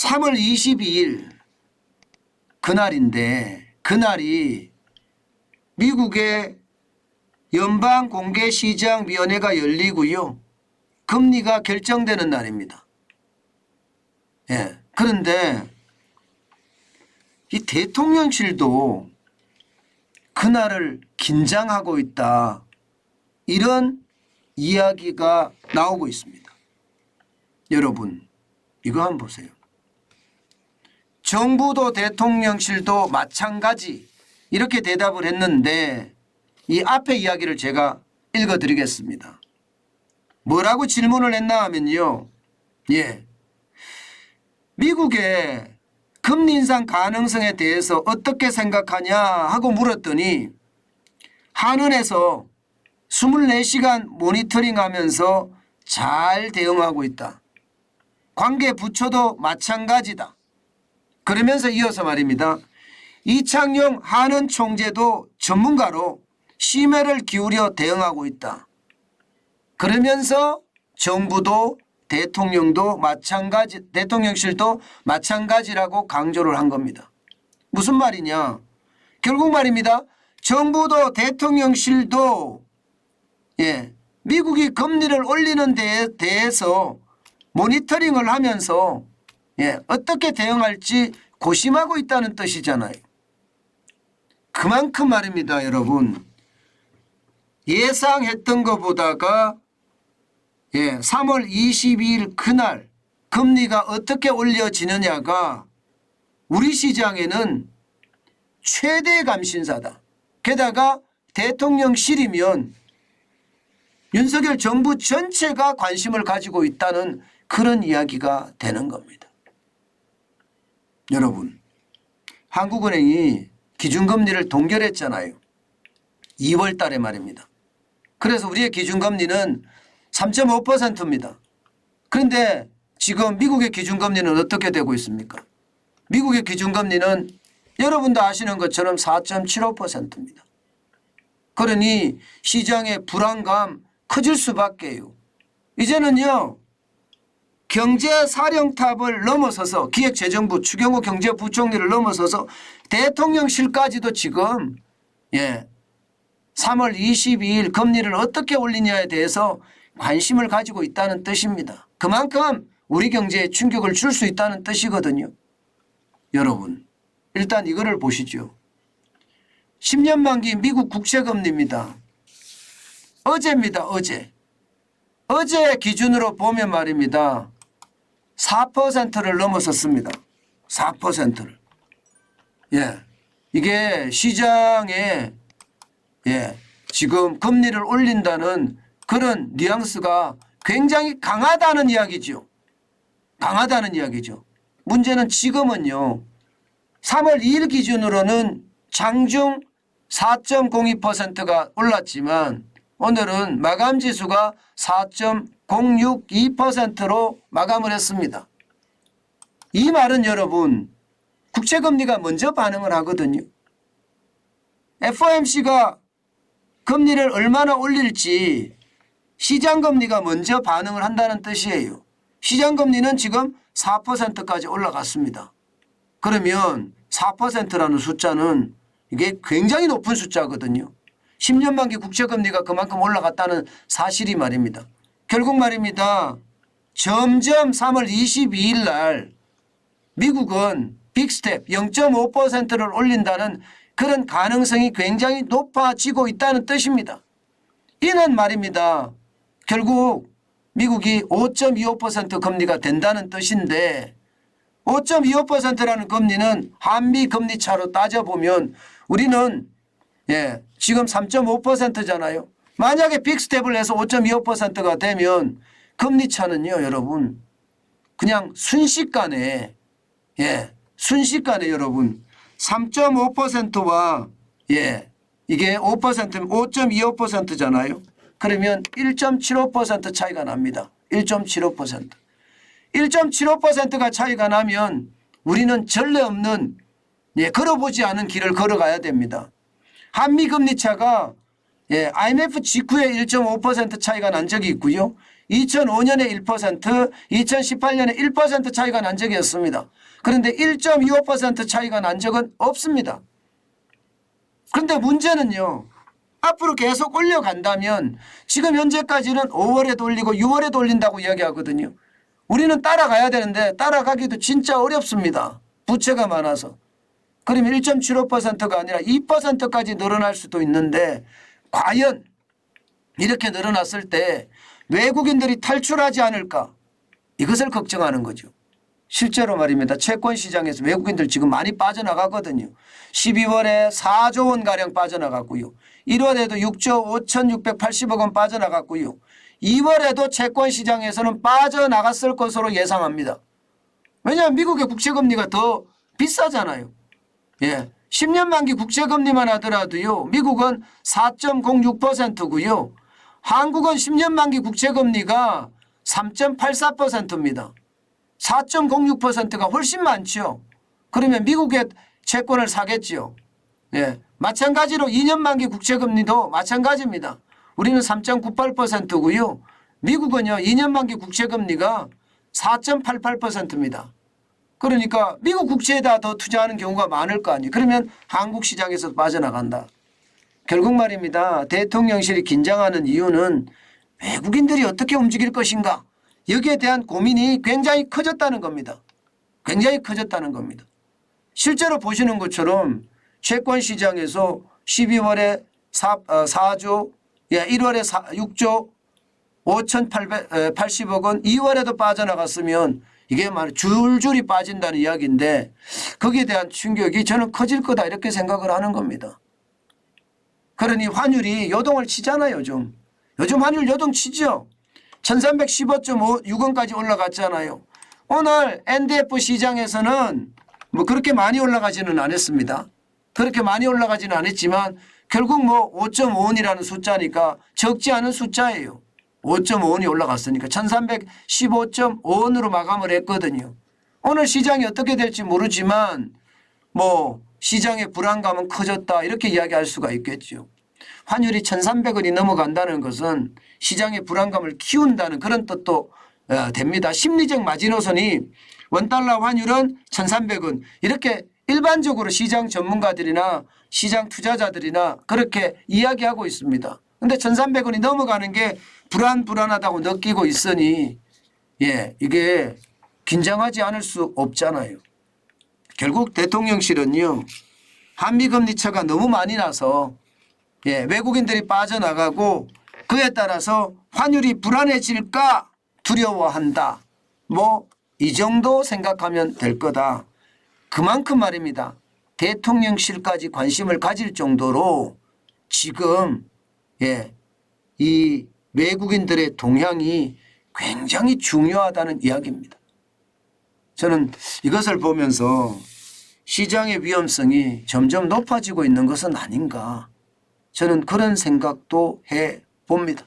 3월 22일 그날인데 그날이 미국의 연방공개시장위원회가 열리고요. 금리가 결정되는 날입니다. 예. 그런데 이 대통령실도 그날을 긴장하고 있다. 이런 이야기가 나오고 있습니다. 여러분 이거 한번 보세요. 정부도 대통령실도 마찬가지 이렇게 대답을 했는데 이 앞에 이야기를 제가 읽어드리겠습니다. 뭐라고 질문을 했나 하면요. 예. 미국의 금리 인상 가능성에 대해서 어떻게 생각하냐 하고 물었더니 한은에서 24시간 모니터링하면서 잘 대응하고 있다. 관계 부처도 마찬가지다. 그러면서 이어서 말입니다. 이창용 한은 총재도 전문가로 심혈을 기울여 대응하고 있다. 그러면서 정부도 대통령도 마찬가지, 대통령실도 마찬가지라고 강조를 한 겁니다. 무슨 말이냐? 결국 말입니다. 정부도 대통령실도 미국이 금리를 올리는 데에 대해서 모니터링을 하면서 어떻게 대응할지 고심하고 있다는 뜻이잖아요. 그만큼 말입니다, 여러분. 예상했던 것보다가 3월 22일 그날 금리가 어떻게 올려지느냐가 우리 시장에는 최대 감신사다. 게다가 대통령실이면 윤석열 정부 전체가 관심을 가지고 있다는 그런 이야기가 되는 겁니다. 여러분, 한국은행이 기준금리를 동결했잖아요. 2월 달에 말입니다. 그래서 우리의 기준금리는 3.5%입니다. 그런데 지금 미국의 기준금리는 어떻게 되고 있습니까? 미국의 기준금리는 여러분도 아시는 것처럼 4.75%입니다. 그러니 시장의 불안감 커질 수밖에요. 이제는요. 경제사령탑을 넘어서서 기획재정부 추경호 경제부총리를 넘어서서 대통령실까지도 지금 3월 22일 금리를 어떻게 올리냐에 대해서 관심을 가지고 있다는 뜻입니다. 그만큼 우리 경제에 충격을 줄 수 있다는 뜻이거든요. 여러분 일단 이거를 보시죠. 10년 만기 미국 국채금리입니다. 어제입니다. 어제 기준으로 보면 말입니다. 4%를 넘어섰습니다. 4%를. 이게 시장에 지금 금리를 올린다는 그런 뉘앙스가 굉장히 강하다는 이야기죠. 강하다는 이야기죠. 문제는 지금은요. 3월 2일 기준으로는 장중 4.02%가 올랐지만 오늘은 마감지수가 4.062%로 마감을 했습니다. 이 말은 여러분 국채금리가 먼저 반응을 하거든요. FOMC가 금리를 얼마나 올릴지 시장금리가 먼저 반응을 한다는 뜻이에요. 시장금리는 지금 4%까지 올라갔습니다. 그러면 4%라는 숫자는 이게 굉장히 높은 숫자거든요. 10년 만기 국채금리가 그만큼 올라갔다는 사실이 말입니다. 결국 말입니다. 점점 3월 22일 날 미국은 빅스텝 0.5%를 올린다는 그런 가능성이 굉장히 높아지고 있다는 뜻입니다. 이는 말입니다. 결국 미국이 5.25% 금리가 된다는 뜻인데 5.25%라는 금리는 한미 금리 차로 따져보면 우리는 지금 3.5%잖아요. 만약에 빅스텝을 해서 5.25%가 되면 금리 차는요, 여러분. 그냥 순식간에 여러분 3.5%와 이게 5%면 5.25%잖아요. 그러면 1.75% 차이가 납니다. 1.75%. 1.75%가 차이가 나면 우리는 전례 없는 걸어보지 않은 길을 걸어가야 됩니다. 한미 금리 차가 IMF 직후에 1.5% 차이가 난 적이 있고요. 2005년에 1%, 2018년에 1% 차이가 난 적이 없습니다. 그런데 1.25% 차이가 난 적은 없습니다. 그런데 문제는요. 앞으로 계속 올려간다면 지금 현재까지는 5월에도 올리고 6월에도 올린다고 이야기하거든요. 우리는 따라가야 되는데 따라가기도 진짜 어렵습니다. 부채가 많아서. 그러면 1.75%가 아니라 2%까지 늘어날 수도 있는데 과연 이렇게 늘어났을 때 외국인들이 탈출하지 않을까? 이것을 걱정하는 거죠. 실제로 말입니다. 채권 시장에서 외국인들 지금 많이 빠져나가거든요. 12월에 4조 원가량 빠져나갔고요. 1월에도 6조 5,680억 원 빠져나갔고요. 2월에도 채권 시장에서는 빠져나갔을 것으로 예상합니다. 왜냐하면 미국의 국채금리가 더 비싸잖아요. 예, 10년 만기 국채금리만 하더라도요. 미국은 4.06%고요. 한국은 10년 만기 국채금리가 3.84%입니다. 4.06%가 훨씬 많죠. 그러면 미국의 채권을 사겠죠. 예, 마찬가지로 2년 만기 국채금리도 마찬가지입니다. 우리는 3.98%고요. 미국은요 2년 만기 국채금리가 4.88%입니다. 그러니까 미국 국채에다 더 투자하는 경우가 많을 거 아니에요. 그러면 한국 시장에서 빠져나간다. 결국 말입니다. 대통령실이 긴장하는 이유는 외국인들이 어떻게 움직일 것인가. 여기에 대한 고민이 굉장히 커졌다는 겁니다. 굉장히 커졌다는 겁니다. 실제로 보시는 것처럼 채권 시장에서 12월에 4조, 1월에 6조 5,880억 원, 2월에도 빠져나갔으면 이게 줄줄이 빠진다는 이야기인데 거기에 대한 충격이 저는 커질 거다 이렇게 생각을 하는 겁니다. 그러니 환율이 요동을 치잖아요. 요즘 환율 요동 치죠. 1315.6원까지 올라갔잖아요. 오늘 NDF 시장에서는 뭐 그렇게 많이 올라가지는 않았습니다. 그렇게 많이 올라가지는 않았지만 결국 뭐 5.5원이라는 숫자니까 적지 않은 숫자예요. 5.5원이 올라갔으니까 1315.5원으로 마감을 했거든요. 오늘 시장이 어떻게 될지 모르지만 뭐 시장의 불안감은 커졌다 이렇게 이야기할 수가 있겠죠. 환율이 1,300원이 넘어간다는 것은 시장의 불안감을 키운다는 그런 뜻도 됩니다. 심리적 마지노선이 원달러 환율은 1,300원 이렇게 일반적으로 시장 전문가들이나 시장 투자자들이나 그렇게 이야기하고 있습니다. 그런데 1,300원이 넘어가는 게 불안하다고 느끼고 있으니 이게 긴장하지 않을 수 없잖아요. 결국 대통령실은요. 한미금리차가 너무 많이 나서 외국인들이 빠져나가고 그에 따라서 환율이 불안해질까 두려워한다. 뭐 이 정도 생각하면 될 거다. 그만큼 말입니다. 대통령실까지 관심을 가질 정도로 지금 이 외국인들의 동향이 굉장히 중요하다는 이야기입니다. 저는 이것을 보면서 시장의 위험성이 점점 높아지고 있는 것은 아닌가. 저는 그런 생각도 해봅니다.